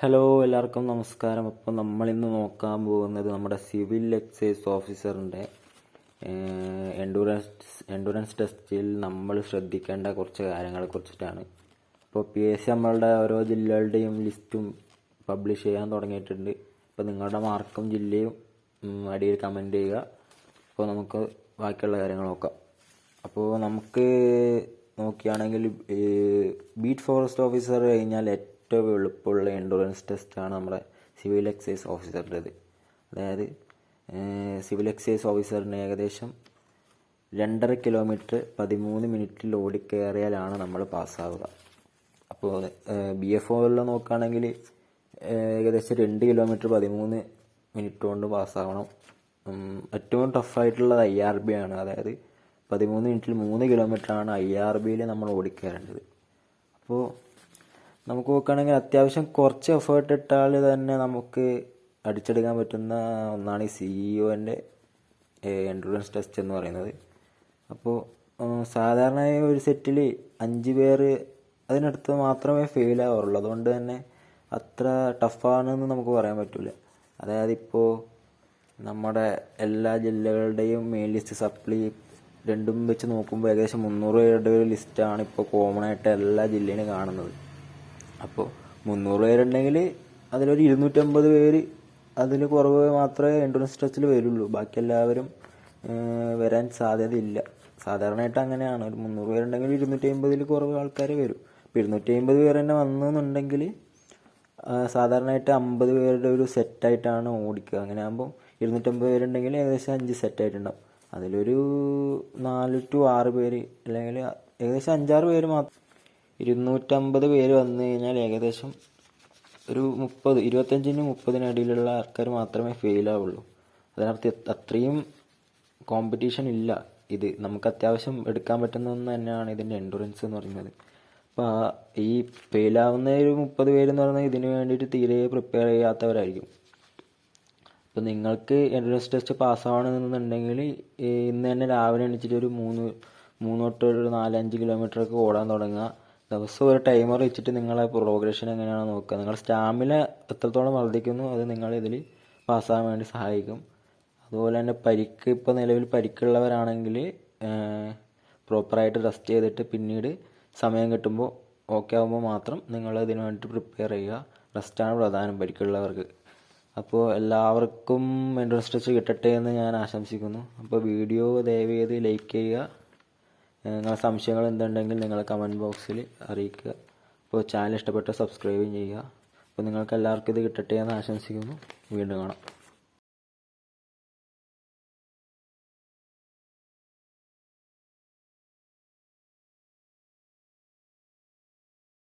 Hello, എല്ലാവർക്കും നമസ്കാരം. അപ്പം നമ്മളിന്ന് നോക്കാൻ പോകുന്നത് നമ്മുടെ സിവിൽ എക്സൈസ് ഓഫീസറിൻ്റെ എൻഡുറൻസ് ടെസ്റ്റിൽ നമ്മൾ ശ്രദ്ധിക്കേണ്ട കുറച്ച് കാര്യങ്ങളെ കുറിച്ചിട്ടാണ്. ഇപ്പോൾ PSC നമ്മളുടെ ഓരോ ജില്ലകളുടെയും ലിസ്റ്റും പബ്ലിഷ് ചെയ്യാൻ തുടങ്ങിയിട്ടുണ്ട്. അപ്പോൾ നിങ്ങളുടെ മാർക്കും ജില്ലയും അടിയിൽ കമൻറ്റ് ചെയ്യുക. അപ്പോൾ നമുക്ക് ബാക്കിയുള്ള കാര്യങ്ങൾ നോക്കാം. അപ്പോൾ നമുക്ക് നോക്കുകയാണെങ്കിൽ ബീറ്റ് ഫോറസ്റ്റ് ഓഫീസർ കഴിഞ്ഞാൽ ഏറ്റവും എളുപ്പമുള്ള എൻഡുറൻസ് ടെസ്റ്റാണ് നമ്മുടെ സിവിൽ എക്സൈസ് ഓഫീസറുടേത്. അതായത് സിവിൽ എക്സൈസ് ഓഫീസറിന് ഏകദേശം 2.5 കിലോമീറ്റർ 13 മിനിറ്റിൽ ഓടിക്കയറിയാലാണ് നമ്മൾ പാസ്സാവുക. അപ്പോൾ BFO നോക്കുകയാണെങ്കിൽ ഏകദേശം 2 കിലോമീറ്റർ 13 മിനിറ്റ് കൊണ്ട് പാസ്സാവണം. ഏറ്റവും ടഫായിട്ടുള്ളത് IRB ആണ്. അതായത് 13 മിനിറ്റിൽ 3 കിലോമീറ്ററാണ് IRBയിൽ നമ്മൾ ഓടിക്കയറേണ്ടത്. അപ്പോൾ നമുക്ക് നോക്കുകയാണെങ്കിൽ അത്യാവശ്യം കുറച്ച് എഫേർട്ട് ഇട്ടാൽ തന്നെ നമുക്ക് അടിച്ചെടുക്കാൻ പറ്റുന്ന ഒന്നാണ് ഈ CEO-ൻ്റെ എൻഡുറൻസ് ടെസ്റ്റ് എന്ന് പറയുന്നത്. അപ്പോൾ സാധാരണ ഒരു സെറ്റിൽ 5 പേര് അതിനടുത്ത് മാത്രമേ ഫെയിൽ ആവാറുള്ളൂ. അതുകൊണ്ട് തന്നെ അത്ര ടഫാണെന്ന് നമുക്ക് പറയാൻ പറ്റില്ല. അതായത് ഇപ്പോൾ നമ്മുടെ എല്ലാ ജില്ലകളുടെയും മെയിൻ ലിസ്റ്റ് സപ്ലി രണ്ടും വെച്ച് നോക്കുമ്പോൾ ഏകദേശം 300 പേരുടെ ഒരു ലിസ്റ്റാണ് ഇപ്പോൾ കോമൺ ആയിട്ട് എല്ലാ ജില്ലയിലും കാണുന്നത്. അപ്പോൾ 300 പേരുണ്ടെങ്കിൽ അതിലൊരു 250 പേര് അതിൽ കുറവ് മാത്രമേ എൻഡുറൻസ് ടെസ്റ്റിൽ വരുള്ളൂ. ബാക്കി എല്ലാവരും വരാൻ സാധ്യതയില്ല. സാധാരണയായിട്ട് അങ്ങനെയാണ്. ഒരു 300 പേരുണ്ടെങ്കിൽ 250 കുറവ് ആൾക്കാർ വരും. ഇപ്പോൾ 250 പേര് തന്നെ വന്നെന്നുണ്ടെങ്കിൽ സാധാരണയായിട്ട് 50 പേരുടെ ഒരു സെറ്റായിട്ടാണ് ഓടിക്കുക. അങ്ങനെ ആകുമ്പോൾ 250 പേരുണ്ടെങ്കിൽ ഏകദേശം 5 സെറ്റായിട്ടുണ്ടാവും. അതിലൊരു 4 to 6 പേര് അല്ലെങ്കിൽ ഏകദേശം 5-6 പേര് മാത്രം 250 പേര് വന്നു കഴിഞ്ഞാൽ ഏകദേശം ഒരു 25-നും 30-നും ഇടയിലുള്ള ആൾക്കാർ മാത്രമേ ഫെയിൽ ആവുള്ളൂ. അതിനർത്ഥം അത്രയും കോമ്പറ്റീഷൻ ഇല്ല. ഇത് നമുക്ക് അത്യാവശ്യം എടുക്കാൻ പറ്റുന്ന ഒന്ന് തന്നെയാണ് ഇതിൻ്റെ എൻഡുറൻസ് എന്ന് പറയുന്നത്. അപ്പോൾ ഈ ഫെയിലാവുന്ന ഒരു 30 പേരെന്ന് പറയുന്നത് ഇതിന് വേണ്ടിയിട്ട് തീരെ പ്രിപ്പയർ ചെയ്യാത്തവരായിരിക്കും. അപ്പോൾ നിങ്ങൾക്ക് എൻഡുറൻസ് ടെസ്റ്റ് പാസ്സാവണമെന്നുണ്ടെങ്കിൽ ഇന്ന് തന്നെ രാവിലെ എണീച്ചിട്ട് ഒരു 3 തൊട്ട് ഒരു 4-5 കിലോമീറ്ററൊക്കെ ഓടാൻ തുടങ്ങുക. ദിവസം ഒരു ടൈമർ വെച്ചിട്ട് നിങ്ങളെ പ്രോഗ്രഷൻ എങ്ങനെയാണ് നോക്കുക. നിങ്ങളുടെ സ്റ്റാമിന എത്രത്തോളം വർദ്ധിക്കുന്നു അത് നിങ്ങളിതിൽ പാസ്സാകാൻ വേണ്ടി സഹായിക്കും. അതുപോലെ തന്നെ ഇപ്പോൾ നിലവിൽ പരിക്കുള്ളവരാണെങ്കിൽ പ്രോപ്പറായിട്ട് റെസ്റ്റ് ചെയ്തിട്ട് പിന്നീട് സമയം കിട്ടുമ്പോൾ ഓക്കെ ആകുമ്പോൾ മാത്രം നിങ്ങൾ ഇതിന് വേണ്ടിയിട്ട് പ്രിപ്പയർ ചെയ്യുക. റെസ്റ്റാണ് പ്രധാനം പരിക്കുള്ളവർക്ക്. അപ്പോൾ എല്ലാവർക്കും എൻഡുറൻസ് ടെസ്റ്റ് കിട്ടട്ടെ എന്ന് ഞാൻ ആശംസിക്കുന്നു. അപ്പോൾ വീഡിയോ ദയവ് ചെയ്ത് ലൈക്ക് ചെയ്യുക. നിങ്ങളുടെ സംശയങ്ങൾ എന്തുണ്ടെങ്കിൽ നിങ്ങൾ കമൻറ്റ് ബോക്സിൽ അറിയിക്കുക. അപ്പോൾ ചാനൽ ഇഷ്ടപ്പെട്ട സബ്സ്ക്രൈബ് ചെയ്യുക. അപ്പോൾ നിങ്ങൾക്ക് എല്ലാവർക്കും ഇത് കിട്ടട്ടെ എന്ന് ആശംസിക്കുന്നു. വീണ്ടും കാണാം.